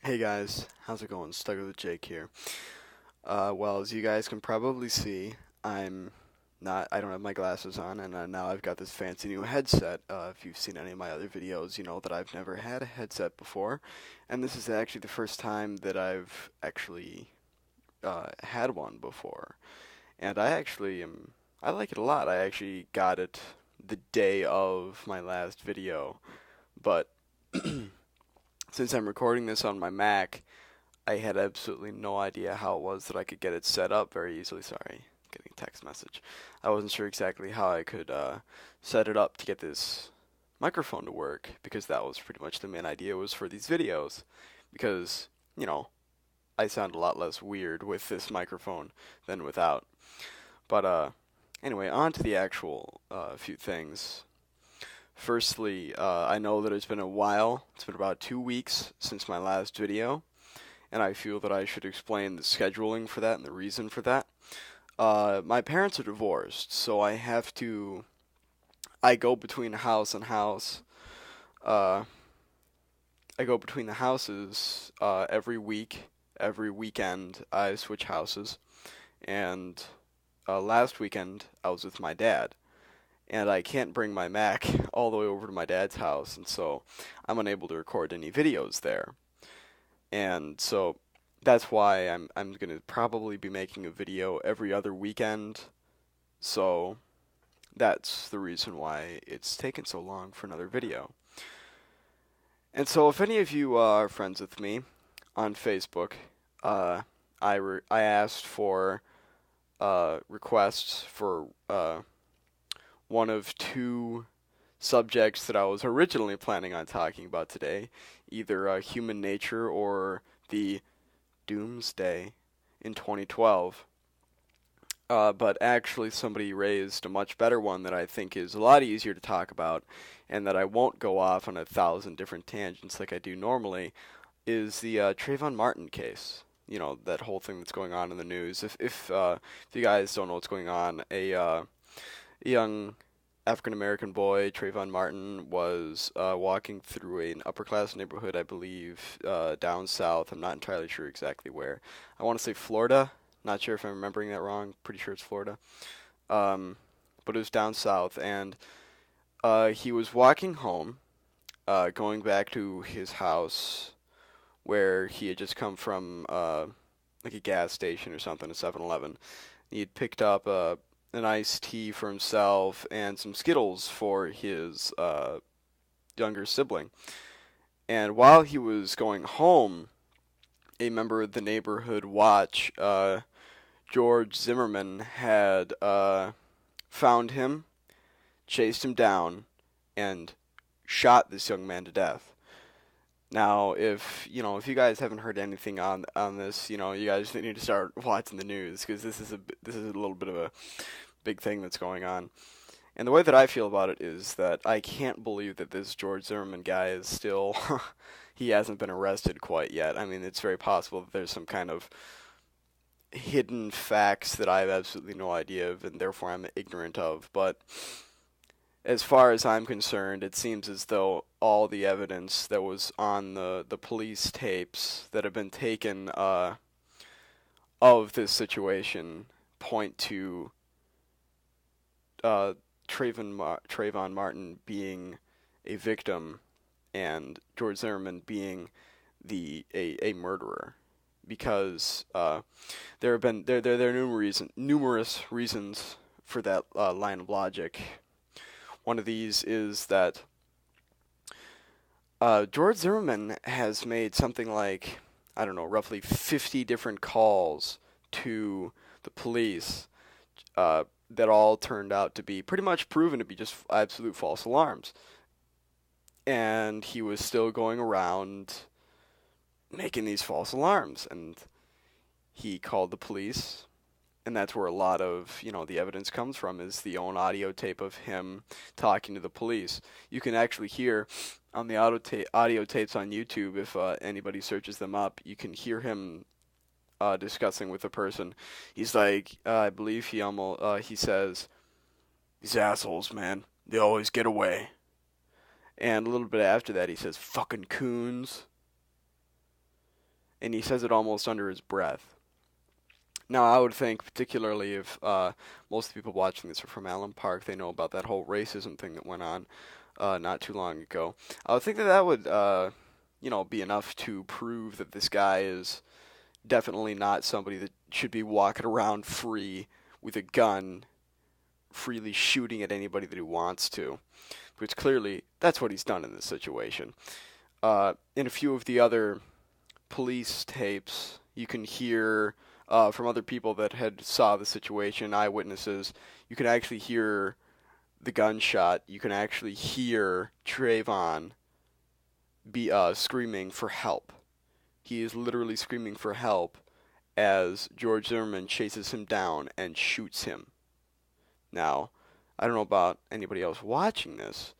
Hey guys, how's it going? Stuck with Jake here. Well, as you guys can probably see, I don't have my glasses on, and now I've got this fancy new headset. If you've seen any of my other videos, you know that I've never had a headset before, and this is actually the first time that I've actually had one before. And I like it a lot. I actually got it the day of my last video, but since I'm recording this on my Mac, I had absolutely no idea how it was that I could get it set up very easily. Sorry, getting a text message. I wasn't sure exactly how I could set it up to get this microphone to work because that was pretty much the main idea was for these videos. Because, you know, I sound a lot less weird with this microphone than without. But anyway, on to the actual few things. Firstly, I know that it's been a while. It's been about 2 weeks since my last video, and I feel that I should explain the scheduling for that and the reason for that. My parents are divorced, so I go between house and house. Uh, I go between the houses every week. Every weekend, I switch houses. And last weekend, I was with my dad. And I can't bring my Mac all the way over to my dad's house, and so I'm unable to record any videos there. And so that's why I'm gonna probably be making a video every other weekend. So that's the reason why it's taken so long for another video. And so if any of you are friends with me on Facebook, uh, I asked for requests for one of two subjects that I was originally planning on talking about today, either human nature or the doomsday in 2012. But actually, somebody raised a much better one that I think is a lot easier to talk about, and that I won't go off on 1,000 different tangents like I do normally, is the Trayvon Martin case. You know, that whole thing that's going on in the news. If you guys don't know what's going on, a young African American boy, Trayvon Martin, was walking through an upper class neighborhood, I believe, down south. I'm not entirely sure exactly where. I want to say Florida. Not sure if I'm remembering that wrong. Pretty sure it's Florida. Um, but it was down south, and he was walking home, going back to his house where he had just come from, like a gas station or something, a 7-Eleven. He had picked up an iced tea for himself and some Skittles for his younger sibling. And while he was going home, a member of the neighborhood watch, George Zimmerman, had found him, chased him down, and shot this young man to death. Now, if you guys haven't heard anything on this, you guys need to start watching the news because this is a little bit of a big thing that's going on. And the way that I feel about it is that I can't believe that this George Zimmerman guy is still he hasn't been arrested quite yet. I mean, it's very possible that there's some kind of hidden facts that I have absolutely no idea of and therefore I'm ignorant of, but as far as I'm concerned, it seems as though all the evidence that was on the police tapes that have been taken of this situation point to uh, Trayvon Martin being a victim and George Zimmerman being a murderer. Because there are numerous reasons for that line of logic. One of these is that George Zimmerman has made something like, I don't know, roughly 50 different calls to the police that all turned out to be pretty much proven to be just absolute false alarms. And he was still going around making these false alarms. And he called the police, and that's where a lot of the evidence comes from, is the own audio tape of him talking to the police. You can actually hear on the audio tapes on YouTube, if anybody searches them up, you can hear him discussing with a person. He's like, I believe he says, "These assholes, man, they always get away." And a little bit after that, he says, "Fucking coons." and he says it almost under his breath. Now, I would think, particularly if most of the people watching this are from Allen Park, they know about that whole racism thing that went on not too long ago. I would think that that would, be enough to prove that this guy is definitely not somebody that should be walking around free with a gun, freely shooting at anybody that he wants to. Which clearly, that's what he's done in this situation. In a few of the other police tapes, you can hear from other people that had saw the situation, eyewitnesses. You can actually hear the gunshot. You can actually hear Trayvon be screaming for help. He is literally screaming for help as George Zimmerman chases him down and shoots him. Now, I don't know about anybody else watching this,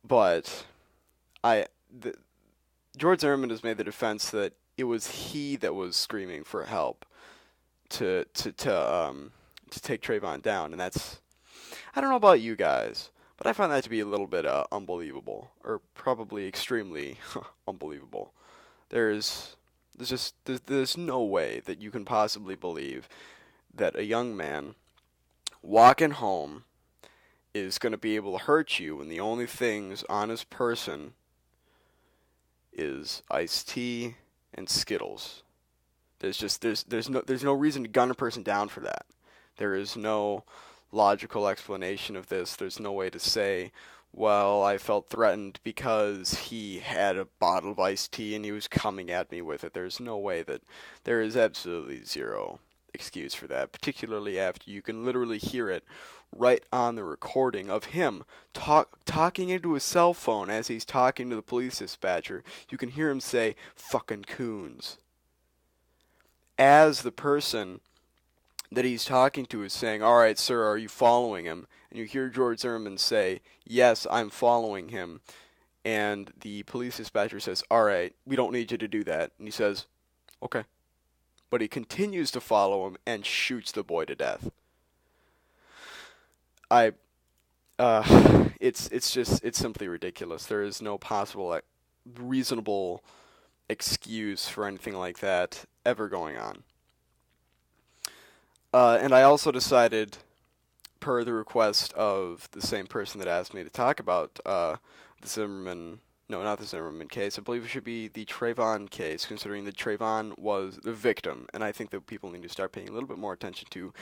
but I the, George Zimmerman has made the defense that it was he that was screaming for help to take Trayvon down, and that's, I don't know about you guys, but I find that to be a little bit unbelievable, or probably extremely unbelievable. There's there's no way that you can possibly believe that a young man walking home is going to be able to hurt you when the only things on his person is iced tea and Skittles. There's no reason to gun a person down for that. There is no logical explanation of this. There's no way to say, well, I felt threatened because he had a bottle of iced tea and he was coming at me with it. There's no way that there is absolutely zero excuse for that, particularly after you can literally hear it right on the recording of him talking into his cell phone as he's talking to the police dispatcher. You can hear him say, fucking coons. As the person that he's talking to is saying, all right, sir, are you following him? And you hear George Zimmerman say, yes, I'm following him. And the police dispatcher says, all right, we don't need you to do that. And he says, okay. But he continues to follow him and shoots the boy to death. It's simply ridiculous. There is no possible reasonable excuse for anything like that ever going on. And I also decided, per the request of the same person that asked me to talk about the Zimmerman, no, not the Zimmerman case, I believe it should be the Trayvon case, considering that Trayvon was the victim, and I think that people need to start paying a little bit more attention to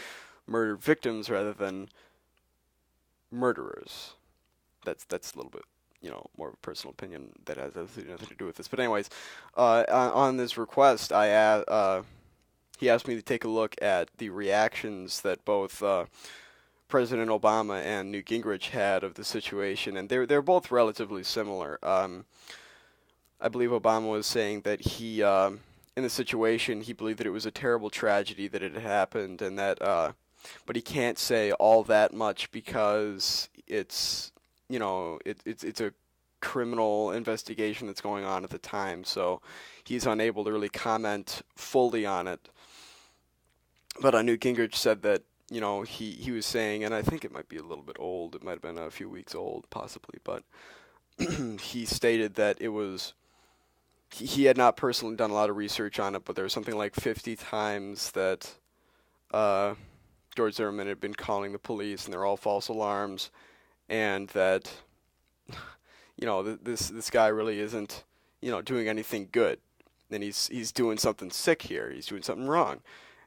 murder victims rather than murderers. That's a little bit, more of a personal opinion that has absolutely nothing to do with this. But anyways, on this request, he asked me to take a look at the reactions that both President Obama and Newt Gingrich had of the situation, and they're both relatively similar. I believe Obama was saying that he, in the situation, he believed that it was a terrible tragedy that it had happened, and that, but he can't say all that much because it's a criminal investigation that's going on at the time, so he's unable to really comment fully on it. But Newt Gingrich said that, he was saying, and I think it might be a little bit old, it might have been a few weeks old, possibly, but he stated that it was, he had not personally done a lot of research on it, but there was something like 50 times that George Zimmerman had been calling the police, and they're all false alarms, and that, this guy really isn't, doing anything good, and he's doing something sick here, he's doing something wrong.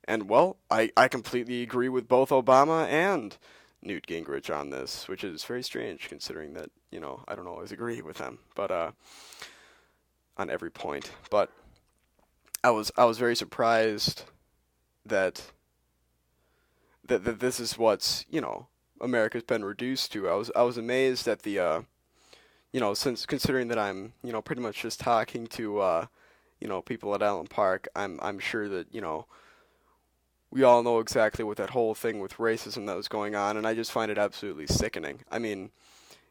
And, well, I completely agree with both Obama and Newt Gingrich on this, which is very strange considering that, I don't always agree with them, but on every point. But I was very surprised that this is what's, America's been reduced to. I was amazed at the since considering that I'm, pretty much just talking to people at Allen Park, I'm sure that, we all know exactly what that whole thing with racism that was going on, and I just find it absolutely sickening. I mean,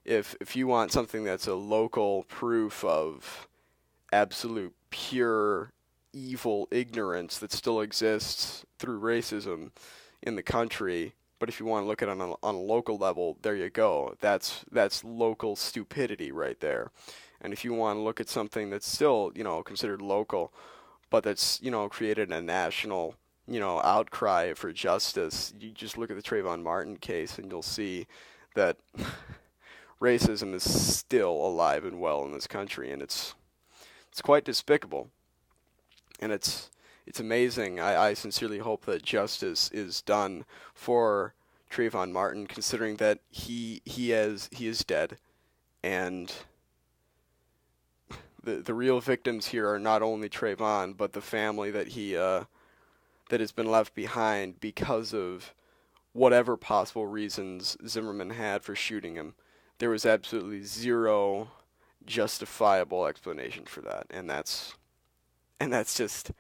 if you want something that's a local proof of absolute pure evil ignorance that still exists through racism in the country, but if you want to look at it on a local level, there you go. That's local stupidity right there. And if you want to look at something that's still, considered local, but that's, created a national, outcry for justice. You just look at the Trayvon Martin case and you'll see that racism is still alive and well in this country, and it's quite despicable, and it's amazing. I sincerely hope that justice is done for Trayvon Martin, considering that he is dead, and the real victims here are not only Trayvon, but the family that has been left behind because of whatever possible reasons Zimmerman had for shooting him. There was absolutely zero justifiable explanation for that, and that's just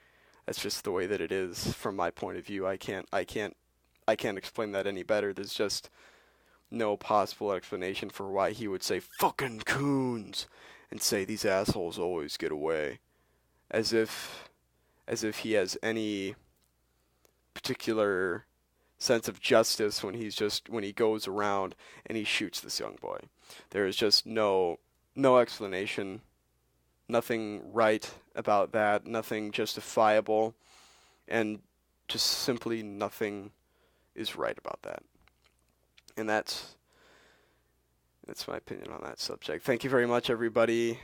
the way that it is from my point of view. I can't explain that any better. There's just no possible explanation for why he would say fucking coons and say these assholes always get away, as if he has any particular sense of justice when he goes around and he shoots this young boy. There is just no explanation, nothing right about that, nothing justifiable, and just simply nothing is right about that. And that's my opinion on that subject. Thank you very much, everybody.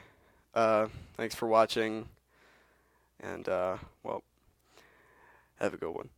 Thanks for watching, and well, have a good one.